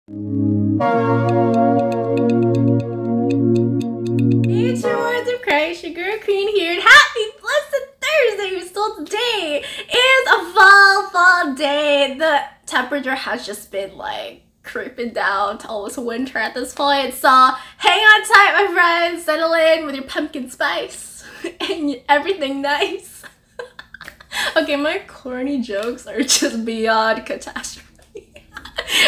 It's your words of Christ, your girl Queen here, and happy blessed Thursday! So today is a fall day. The temperature has just been like creeping down to almost winter at this point, so hang on tight, my friends. Settle in with your pumpkin spice and everything nice. Okay, my corny jokes are just beyond catastrophe.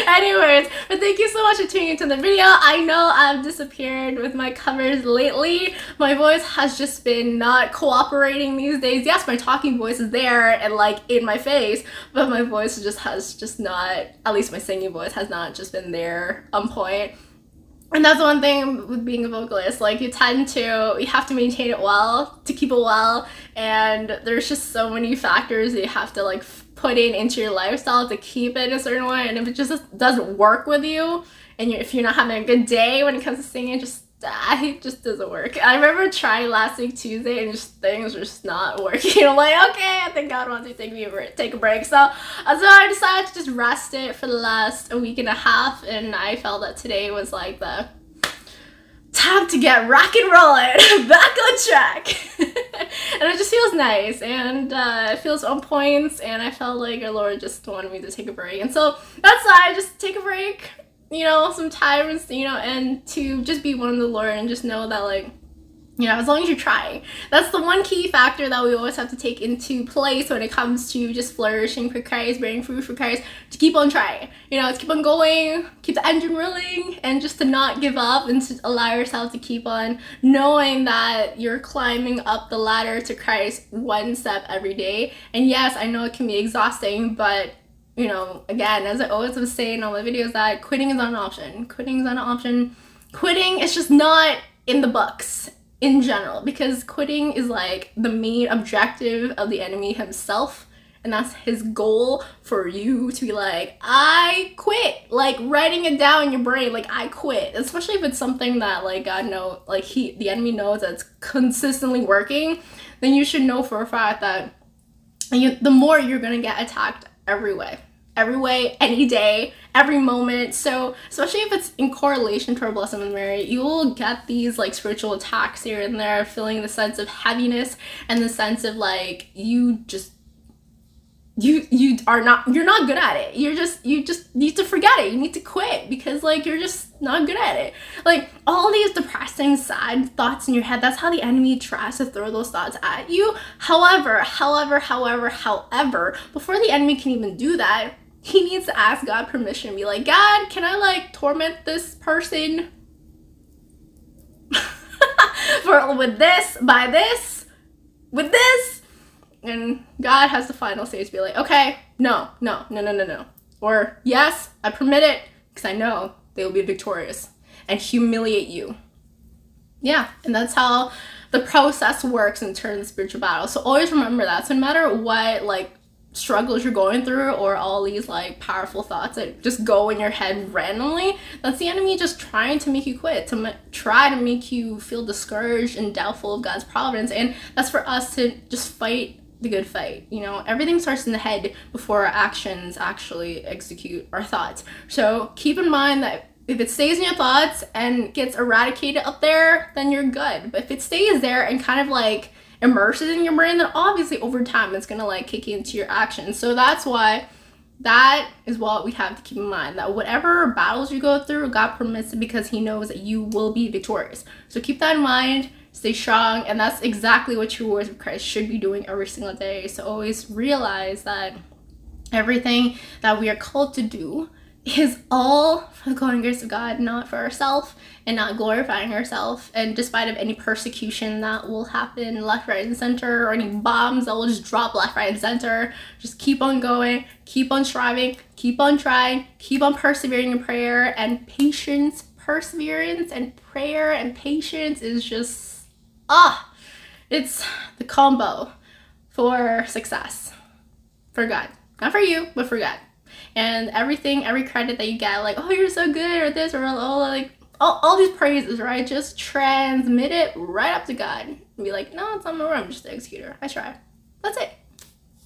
Anyways, but thank you so much for tuning into the video. I know I've disappeared with my covers lately. My voice has just been not cooperating these days. Yes, my talking voice is there and like in my face, but my voice has not, at least my singing voice has not just been there on point. And that's one thing with being a vocalist, like you have to maintain it well to keep it well, and there's just so many factors that you have to like put into your lifestyle to keep it a certain way. And if it just doesn't work with you, and if you're not having a good day when it comes to singing, it just doesn't work. I remember trying last week Tuesday and just things were just not working. I'm like, okay, I think God wants to take a break. So I decided to just rest it for the last week and a half, and I felt that today was like the time to get rock and rolling, back on track. And it just feels nice, and it feels on point, and I felt like our Lord just wanted me to take a break. And so that's why I just take a break, you know, sometimes, you know, and to just be one of the Lord and just know that, like, you know, as long as you're trying. That's the one key factor that we always have to take into place when it comes to just flourishing for Christ, bearing fruit for Christ, to keep on trying. You know, to keep on going, keep the engine rolling, and just to not give up, and to allow yourself to keep on knowing that you're climbing up the ladder to Christ one step every day. And yes, I know it can be exhausting, but you know, again, as I always was saying in all my videos, that quitting is not an option. Quitting is not an option. Quitting is just not in the books in general, because quitting is like the main objective of the enemy himself, and that's his goal for you to be like, I quit, like writing it down in your brain, like I quit, especially if it's something that like God knows, like the enemy knows that's consistently working. Then you should know for a fact that the more you're gonna get attacked every way, any day, every moment. So especially if it's in correlation to our Blessed Mary, you will get these like spiritual attacks here and there, feeling the sense of heaviness and the sense of like you're not good at it. You just need to forget it. You need to quit, because like you're just not good at it. Like all these depressing, sad thoughts in your head, that's how the enemy tries to throw those thoughts at you. However, before the enemy can even do that, he needs to ask God permission. Be like, God, can I like torment this person with this? And God has the final say to be like, okay, no. Or yes, I permit it, because I know they will be victorious and humiliate you. Yeah, and that's how the process works in terms of spiritual battle. So always remember that. So no matter what like struggles you're going through, or all these like powerful thoughts that just go in your head randomly, that's the enemy just trying to make you quit, to try to make you feel discouraged and doubtful of God's providence. And that's for us to just fight the good fight. You know, everything starts in the head before our actions actually execute our thoughts. So keep in mind that if it stays in your thoughts and gets eradicated up there, then you're good. But if it stays there and kind of like immerses in your brain, then obviously over time it's gonna like kick into your actions. So that's why that is what we have to keep in mind, that whatever battles you go through, God permits it because he knows that you will be victorious. So keep that in mind, stay strong, and that's exactly what your warriors of Christ should be doing every single day. So always realize that everything that we are called to do is all for the glory and grace of God, not for ourselves and not glorifying ourselves. And despite of any persecution that will happen left, right, and center, or any bombs that will just drop left, right, and center, just keep on going, keep on striving, keep on trying, keep on persevering in prayer and patience. Perseverance and prayer and patience is just, it's the combo for success, for God. Not for you, but for God. And everything, every credit that you get, like, oh, you're so good, or this, or all these praises, right? Just transmit it right up to God and be like, no, it's not my room, I'm just the executor. I tried. That's it.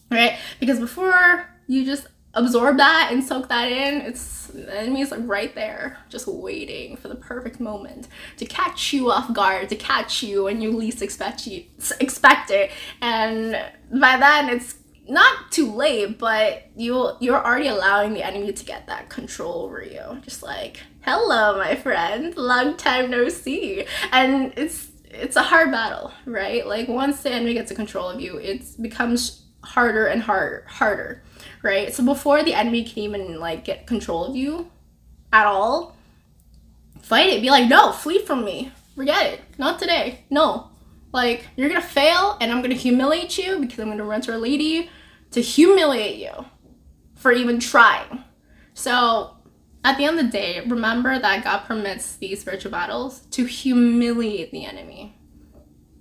Right? Because before you just absorb that and soak that in, the enemy's like right there, just waiting for the perfect moment to catch you off guard, to catch you when you least expect it. And by then it's not too late, but you're already allowing the enemy to get that control over you. Just like, hello, my friend, long time no see. And it's a hard battle, right? Like once the enemy gets a control of you, it becomes harder and harder, right? So before the enemy can even like get control of you at all, fight it. Be like, no, flee from me. Forget it. Not today. No. Like, you're gonna fail and I'm gonna humiliate you because I'm gonna run to Our Lady to humiliate you for even trying. So at the end of the day, remember that God permits these spiritual battles to humiliate the enemy,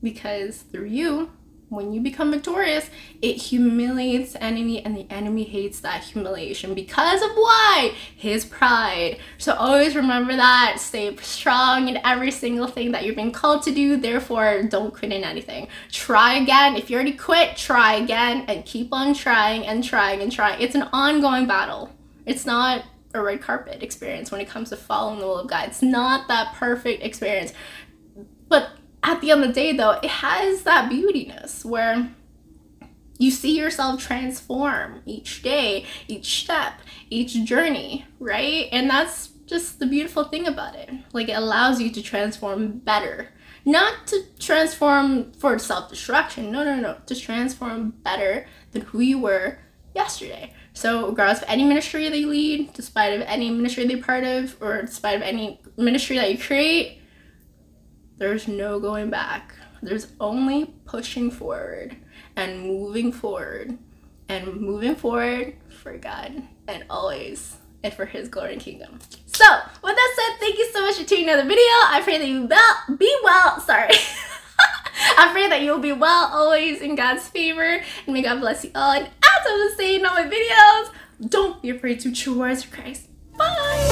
because through you, when you become victorious, it humiliates the enemy, and the enemy hates that humiliation because of why? His pride. So always remember that. Stay strong in every single thing that you're being called to do. Therefore, don't quit in anything. Try again. If you already quit, try again and keep on trying and trying and trying. It's an ongoing battle. It's not a red carpet experience when it comes to following the will of God. It's not that perfect experience. But at the end of the day, though, it has that beautiness where you see yourself transform each day, each step, each journey, right? And that's just the beautiful thing about it. Like, it allows you to transform better. Not to transform for self-destruction. No. To transform better than who you were yesterday. So regardless of any ministry that you lead, despite of any ministry that you're part of, or despite of any ministry that you create, there's no going back. There's only pushing forward and moving forward for God, and always and for His glory and kingdom. So with that said, thank you so much for tuning in the video. I pray that you be well. Sorry. I pray that you'll be well always in God's favor, and may God bless you all. And as I was saying on my videos, don't be afraid to choose words for Christ. Bye.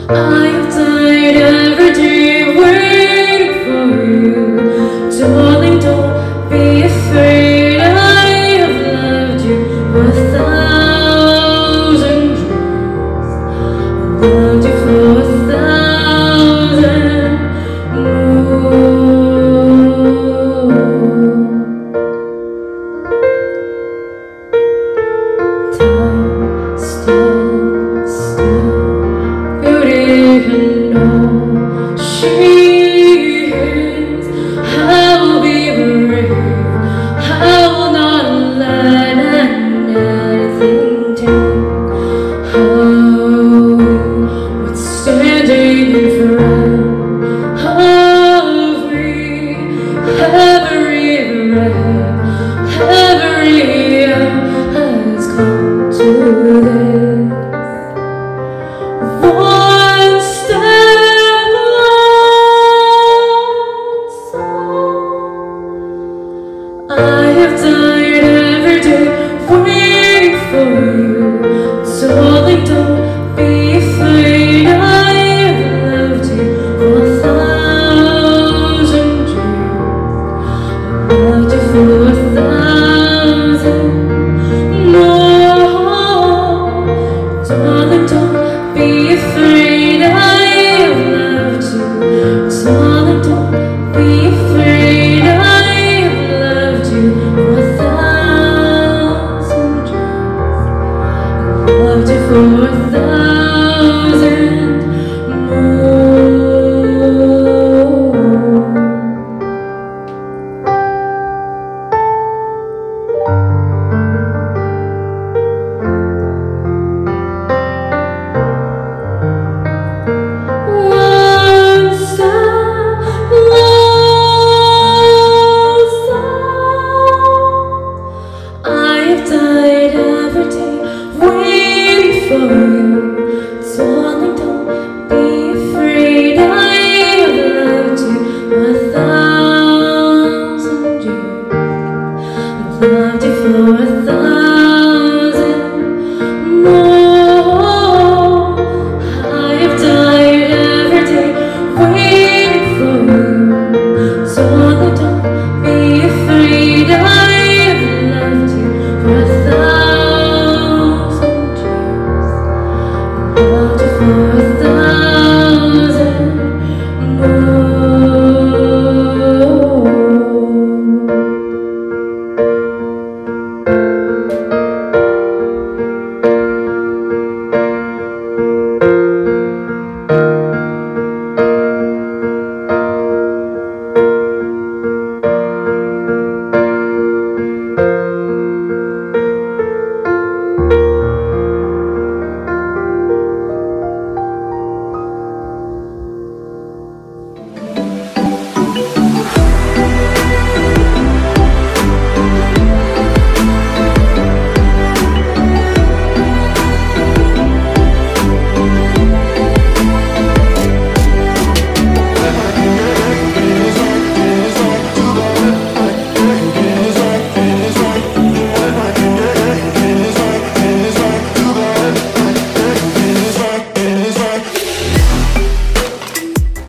I've died every day waiting for you, darling.